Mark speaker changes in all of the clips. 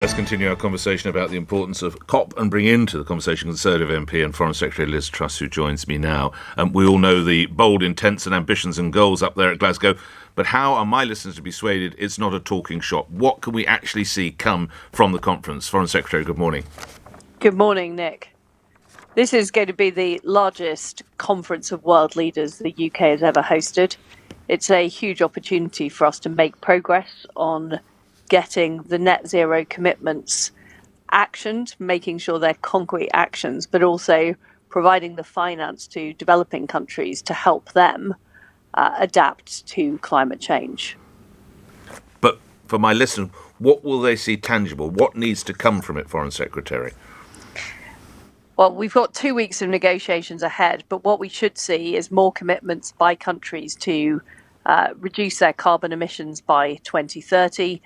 Speaker 1: Let's continue our conversation about the importance of COP and bring into the conversation Conservative MP and Foreign Secretary Liz Truss, who joins me now. We all know the bold intents and ambitions and goals up there at Glasgow, but how are my listeners to be persuaded it's not a talking shop? What can we actually see come from the conference? Foreign Secretary, good morning.
Speaker 2: Good morning, Nick. This is going to be the largest conference of world leaders the UK has ever hosted. It's a huge opportunity for us to make progress on getting the net zero commitments actioned, making sure they're concrete actions, but also providing the finance to developing countries to help them adapt to climate change.
Speaker 1: But for my listeners, what will they see tangible? What needs to come from it, Foreign Secretary?
Speaker 2: Well, we've got 2 weeks of negotiations ahead, but what we should see is more commitments by countries to reduce their carbon emissions by 2030.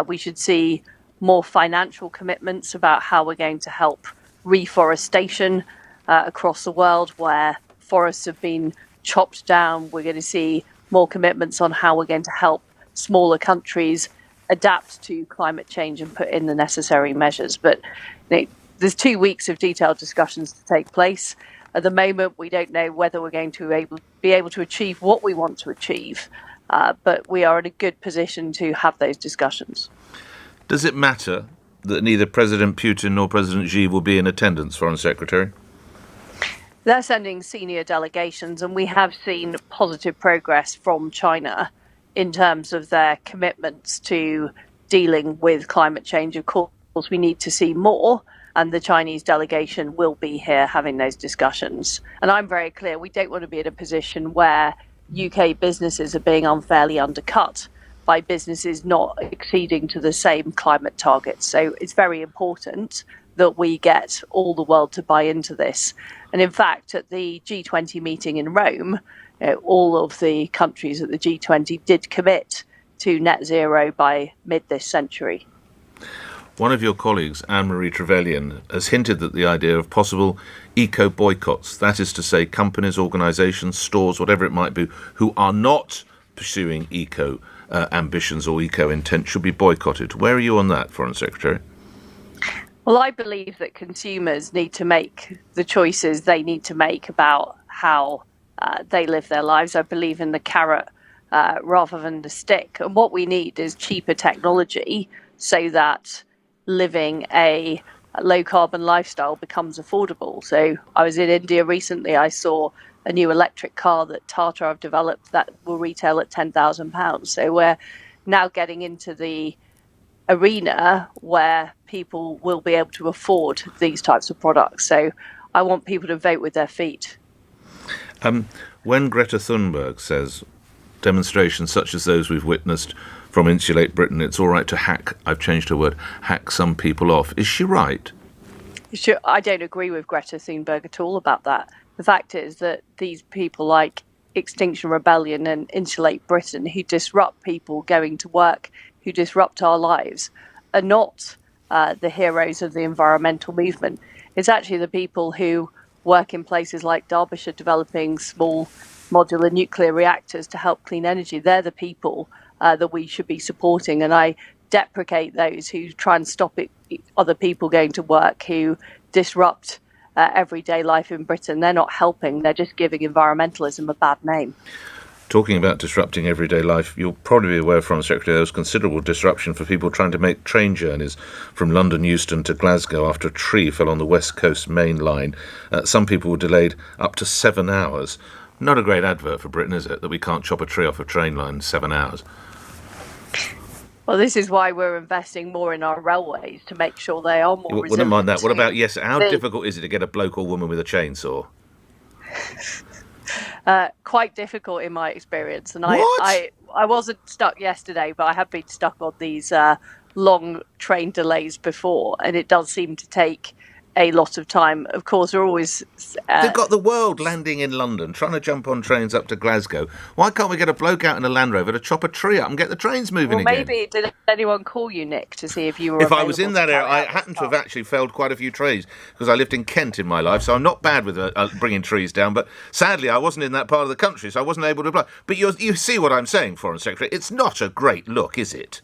Speaker 2: We should see more financial commitments about how we're going to help reforestation across the world where forests have been chopped down. We're going to see more commitments on how we're going to help smaller countries adapt to climate change and put in the necessary measures. But there's 2 weeks of detailed discussions to take place. At the moment, we don't know whether we're going to be able to achieve what we want to achieve. But we are in a good position to have those discussions.
Speaker 1: Does it matter that neither President Putin nor President Xi will be in attendance, Foreign Secretary?
Speaker 2: They're sending senior delegations, and we have seen positive progress from China in terms of their commitments to dealing with climate change. Of course, we need to see more, and the Chinese delegation will be here having those discussions. And I'm very clear, we don't want to be in a position where UK businesses are being unfairly undercut by businesses not acceding to the same climate targets. So it's very important that we get all the world to buy into this. And in fact, at the G20 meeting in Rome, all of the countries at the G20 did commit to net zero by mid this century.
Speaker 1: One of your colleagues, Anne-Marie Trevelyan, has hinted at the idea of possible eco-boycotts. That is to say, companies, organisations, stores, whatever it might be, who are not pursuing eco-ambitions or eco-intent should be boycotted. Where are you on that, Foreign Secretary?
Speaker 2: Well, I believe that consumers need to make the choices they need to make about how they live their lives. I believe in the carrot rather than the stick. And what we need is cheaper technology so that living a low carbon lifestyle becomes affordable. So I was in India recently. I saw a new electric car that Tata have developed that will retail at £10,000. So we're now getting into the arena where people will be able to afford these types of products. So I want people to vote with their feet.
Speaker 1: When Greta Thunberg says demonstrations such as those we've witnessed from Insulate Britain, it's all right to hack, I've changed her word, hack some people off. Is she right?
Speaker 2: Sure, I don't agree with Greta Thunberg at all about that. The fact is that these people like Extinction Rebellion and Insulate Britain, who disrupt people going to work, who disrupt our lives, are not the heroes of the environmental movement. It's actually the people who work in places like Derbyshire developing small modular nuclear reactors to help clean energy. They're the people that we should be supporting. And I deprecate those who try and stop other people going to work, who disrupt everyday life in Britain. They're not helping. They're just giving environmentalism a bad name.
Speaker 1: Talking about disrupting everyday life, you'll probably be aware, Foreign Secretary, there was considerable disruption for people trying to make train journeys from London Euston to Glasgow after a tree fell on the West Coast main line. Some people were delayed up to 7 hours. Not a great advert for Britain, is it, that we can't chop a tree off a train line in 7 hours?
Speaker 2: Well, this is why we're investing more in our railways to make sure they are more resilient.
Speaker 1: Wouldn't mind that. What about, how difficult is it to get a bloke or woman with a chainsaw?
Speaker 2: Quite difficult in my experience. And
Speaker 1: What?
Speaker 2: I wasn't stuck yesterday, but I have been stuck on these long train delays before, and it does seem to take a lot of time. Of course, we're always...
Speaker 1: They've got the world landing in London, trying to jump on trains up to Glasgow. Why can't we get a bloke out in a Land Rover to chop a tree up and get the trains moving again?
Speaker 2: Maybe, did anyone call you, Nick, to see if you were
Speaker 1: If I was in that area, I happen to have actually felled quite a few trees, because I lived in Kent in my life, so I'm not bad with bringing trees down, but sadly I wasn't in that part of the country, so I wasn't able to apply. But you see what I'm saying, Foreign Secretary, it's not a great look, is it?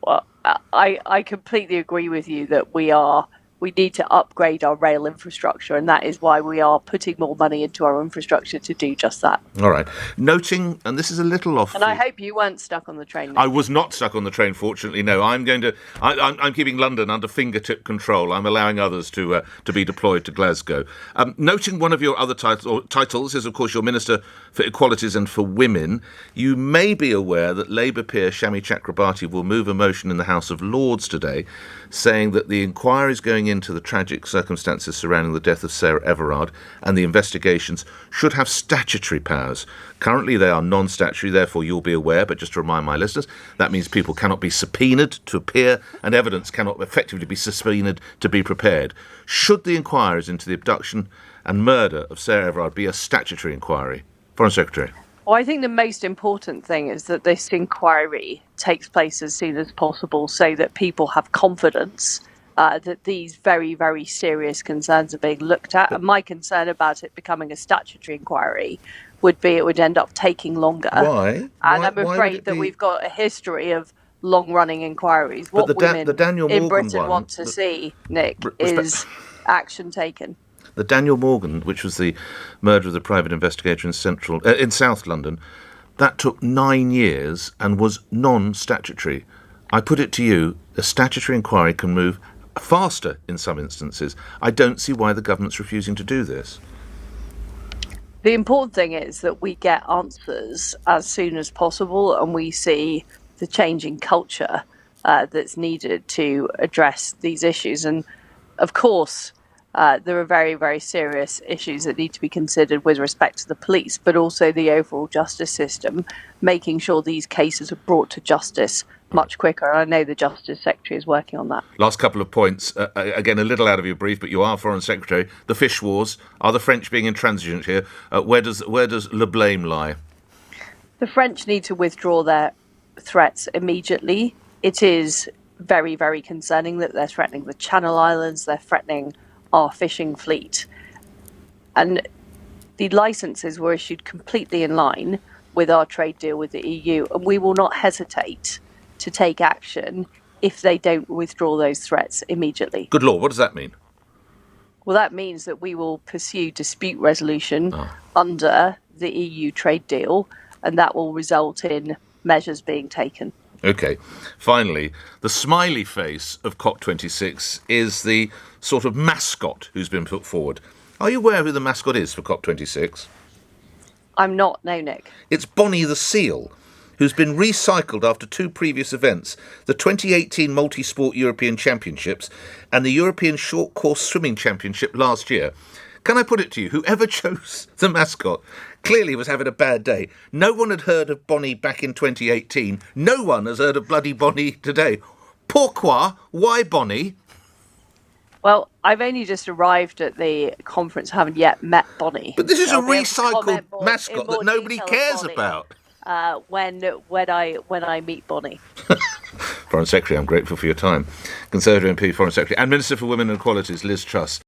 Speaker 2: Well, I completely agree with you that we need to upgrade our rail infrastructure, and that is why we are putting more money into our infrastructure to do just that.
Speaker 1: All right. Noting, and this is a little off.
Speaker 2: And I hope you weren't stuck on the train.
Speaker 1: I was not stuck on the train, fortunately. No, I'm keeping London under fingertip control. I'm allowing others to be deployed to Glasgow. Noting one of your other titles is, of course, your Minister for Equalities and for Women. You may be aware that Labour peer Shami Chakrabarti will move a motion in the House of Lords today, saying that the inquiries going into the tragic circumstances surrounding the death of Sarah Everard and the investigations should have statutory powers. Currently, they are non-statutory, therefore you'll be aware, but just to remind my listeners, that means people cannot be subpoenaed to appear and evidence cannot effectively be subpoenaed to be prepared. Should the inquiries into the abduction and murder of Sarah Everard be a statutory inquiry? Foreign Secretary.
Speaker 2: Well, I think the most important thing is that this inquiry takes place as soon as possible so that people have confidence that these very, very serious concerns are being looked at. And my concern about it becoming a statutory inquiry would be it would end up taking longer.
Speaker 1: Why?
Speaker 2: And I'm afraid that we've got a history of long-running inquiries. What women in Britain want to see, Nick, is action taken.
Speaker 1: The Daniel Morgan, which was the murder of the private investigator in South London, that took 9 years and was non-statutory. I put it to you, a statutory inquiry can move faster in some instances. I don't see why the government's refusing to do this.
Speaker 2: The important thing is that we get answers as soon as possible and we see the changing culture that's needed to address these issues. And of course, there are very, very serious issues that need to be considered with respect to the police, but also the overall justice system, making sure these cases are brought to justice much quicker. I know the Justice Secretary is working on that.
Speaker 1: Last couple of points. Again, a little out of your brief, but you are Foreign Secretary. The fish wars. Are the French being intransigent here? Where does le blame lie?
Speaker 2: The French need to withdraw their threats immediately. It is very, very concerning that they're threatening the Channel Islands, they're threatening our fishing fleet. And the licences were issued completely in line with our trade deal with the EU, and we will not hesitate to take action if they don't withdraw those threats immediately.
Speaker 1: Good Lord, what does that mean?
Speaker 2: Well, that means that we will pursue dispute resolution under the EU trade deal, and that will result in measures being taken.
Speaker 1: OK. Finally, the smiley face of COP26 is the sort of mascot who's been put forward. Are you aware who the mascot is for COP26?
Speaker 2: I'm not, no, Nick.
Speaker 1: It's Bonnie the seal, who's been recycled after two previous events, the 2018 Multisport European Championships and the European Short Course Swimming Championship last year. Can I put it to you, whoever chose the mascot clearly was having a bad day. No one had heard of Bonnie back in 2018. No one has heard of bloody Bonnie today. Pourquoi? Why Bonnie?
Speaker 2: Well, I've only just arrived at the conference, haven't yet met Bonnie.
Speaker 1: But this is a recycled mascot that nobody cares about.
Speaker 2: When I meet Bonnie.
Speaker 1: Foreign Secretary, I'm grateful for your time. Conservative MP, Foreign Secretary, and Minister for Women and Equalities, Liz Truss.